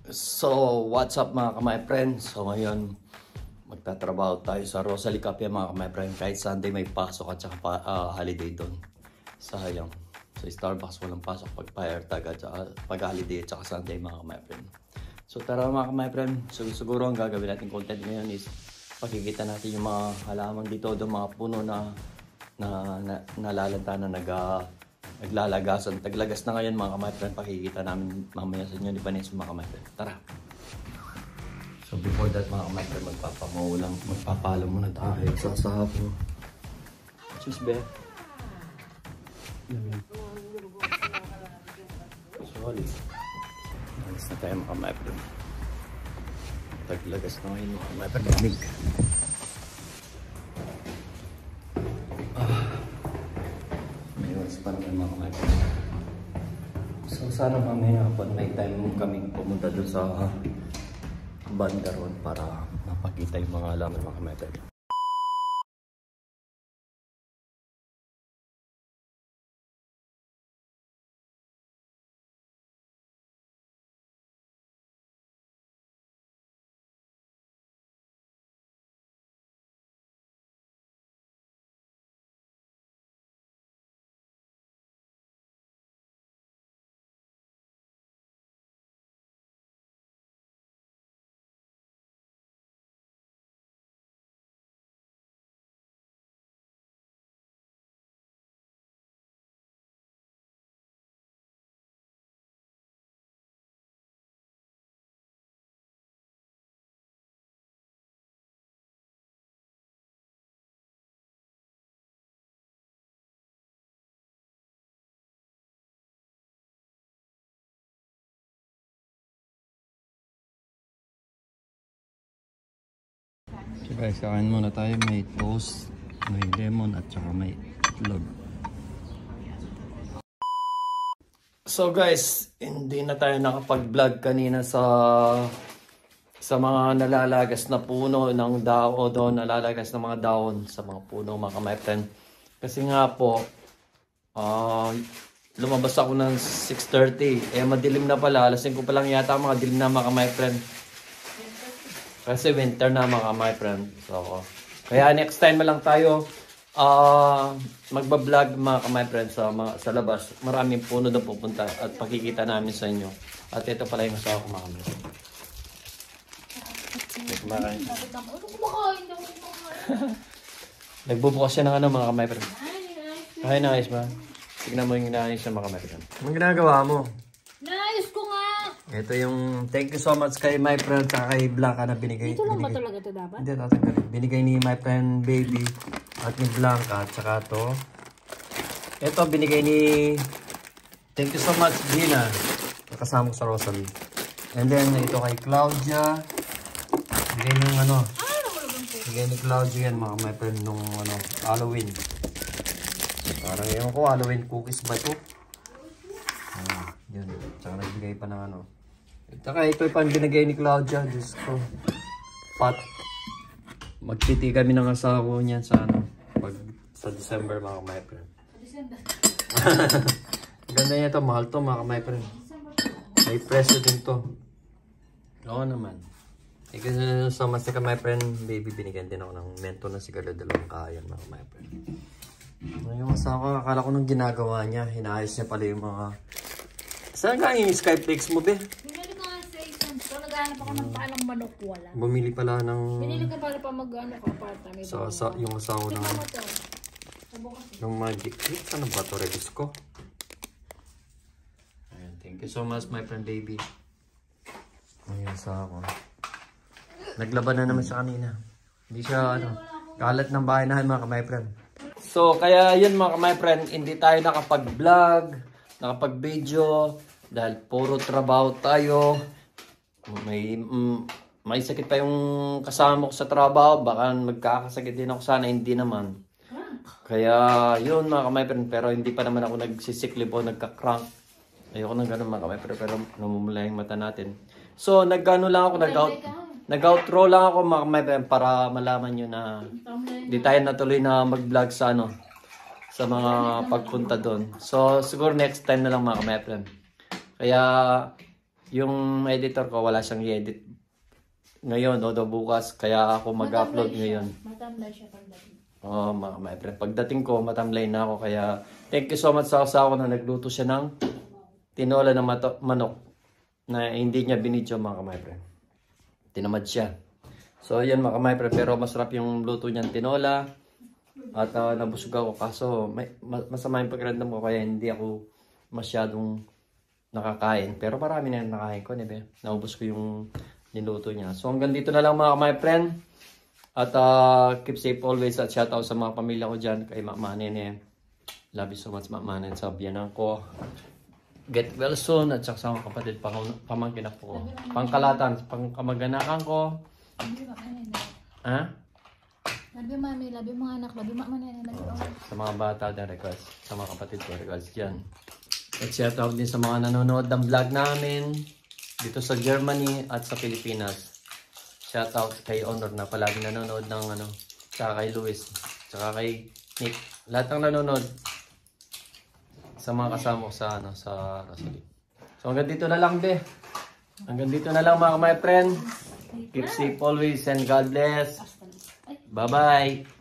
So, what's up mga kamay friends? So, ngayon, magtatrabaho tayo sa Rosalie Cafe mga kamay friend. Kahit Sunday may pasok at saka holiday doon. Sayang. Sa Starbucks walang pasok pag fire tag at saka pag holiday at saka Sunday mga kamay friend. So, tara mga kamay friend. So, siguro ang gagawin natin content ngayon is pakikita natin yung mga halaman dito, yung mga puno na nalalanta na naglalagasan. Taglagas na ngayon mga kamay friend. Pakikita namin mamaya sa inyo ni Vanessa mga kamay friend. Tara! So before that mga kamay friend, magpapalo muna tayo sa sapo. Cheers be! Sorry. Alis na tayo mga kamay friend. Taglagas na ngayon mga kamay friend. Lamig. Para mga kamay. So sana mamaya pag may time kaming pumunta doon sa banda ron para mapakita yung mga halaman mga kamay. So guys, kakain muna tayo. May toast, may lemon at saka may itlog. So guys, hindi na tayo nakapag-vlog kanina sa mga nalalagas na puno ng dahon, nalalagas na mga dahon sa mga puno mga kamay friend. Kasi nga po, lumabas ako ng 6:30. Madilim na pala. Alas 5 pa lang yata mga dilim na mga kamay friend. Kasi winter na mga my friend. So, kaya next time lang tayo magbablog mga my friend sa labas. Maraming puno na pupunta at pakikita namin sa inyo. At ito pala yung asawa ko mga my friend. Nagbubukas siya ng ano mga my friend. Ay, nice ba? Tignan mo yung inaayos siya mga my friend. Anong ginagawa mo? Naayos ko nga! Ito yung thank you so much kay my friend at kay Blanca na binigay. Dito lang ba talaga ito dapat? Hindi, tatanggalin. Binigay ni my friend Baby at ni Blanca at saka to. Ito binigay ni thank you so much Gina. Kasama ko sa Rosalie. And then ito kay Claudia. Bigay ng ano. Bigay ni Claudia yan mga my friend nung ano, Halloween. Parang yung ko Halloween cookies ba ito? Yun. Tsaka nagbigay pa ng ano. Tsaka ito yung binigay ni Claudia. Diyos ko. Pat. Magtiti kami ng asawa ko niyan sa ano. Pag sa December mga my friend. December? Ganda niya ito. Mahal to mga my friend. May presyo din to. Oo naman. Kasi sa mas ka my friend, baby, binigyan din ako ng mento na sigalo dalawang kayan mga my friend. Yung asawa ko, akala ko nung ginagawa niya. Hinaayos niya pala yung mga... Saan ka yung Skyflakes mo, be? Binili ko nga sa isang store. Naghahanap ako ng paanong manok. Wala. Bumili pala ng... Binili ko para pa mag-ano ka. Para yung asawa na... Tignan mo to. Yung magic clip. Ano ba ito? Redis ko? Ayan, thank you so much, my friend baby. Ayan, asawa ko. Naglaban na naman siya kanina. Hindi siya, ano... Kalat ng bahay na mga my friend. So, kaya yun mga my friend. Hindi tayo nakapag-vlog. Nakapag-video dahil puro trabaho tayo. May sakit pa yung kasama ko sa trabaho. Baka magkakasakit din ako sana. Hindi naman. Kaya yun mga kamay friend. Pero hindi pa naman ako nagsisiklib o nagka-crank. Ayoko nang ganun mga kamay friend. Pero namumula yung mata natin. So nag-ano lang ako. Nag-outro lang ako mga kamay friend. Para malaman nyo na hindi tayo natuloy na mag-vlog sa ano. Sa mga pagpunta doon. So, siguro next time na lang mga kamay friend. Kaya, yung editor ko wala siyang i-edit ngayon o bukas, kaya ako mag-upload ngayon. Matamlay siya pagdating. Oh, my friend. Pagdating ko, matamlay na ako. Kaya, thank you so much sa asawa na nagluto siya ng tinola ng manok na hindi niya binidyo, mga my friend. Tinamad siya. So, yan mga my friend. Pero masarap yung luto niyang tinola. At nabusog ako. Kaso, masama yung pakiramdam ko. Kaya hindi ako masyadong nakakain. Pero marami na yung nakain ko. Naubos ko yung niluto niya. So, hanggang dito na lang mga my friend. At keep safe always at shout out sa mga pamilya ko dyan. Kay Mama Nene. Love you so much Mama Nene sa biyanan ko. Get well soon. At saka sa mga kapatid pamangkin ako. Pangkalatan. Pangkamag-anakan ko. Labi Mama. Ha? Labi Mami. Labi mga anak. Labi Mama Nene. Sa mga bata na request. Sa mga kapatid ko request dyan. At shout out din sa mga nanonood ng vlog namin. Dito sa Germany at sa Pilipinas. Shoutout kay Honor na palagi nanonood ng tsaka kay Luis, tsaka kay Nick. Lahat ng nanonood sa mga kasama ko sa Rosalie. So hanggang dito na lang be. Hanggang dito na lang mga my friend. Keep safe always and God bless. Bye-bye.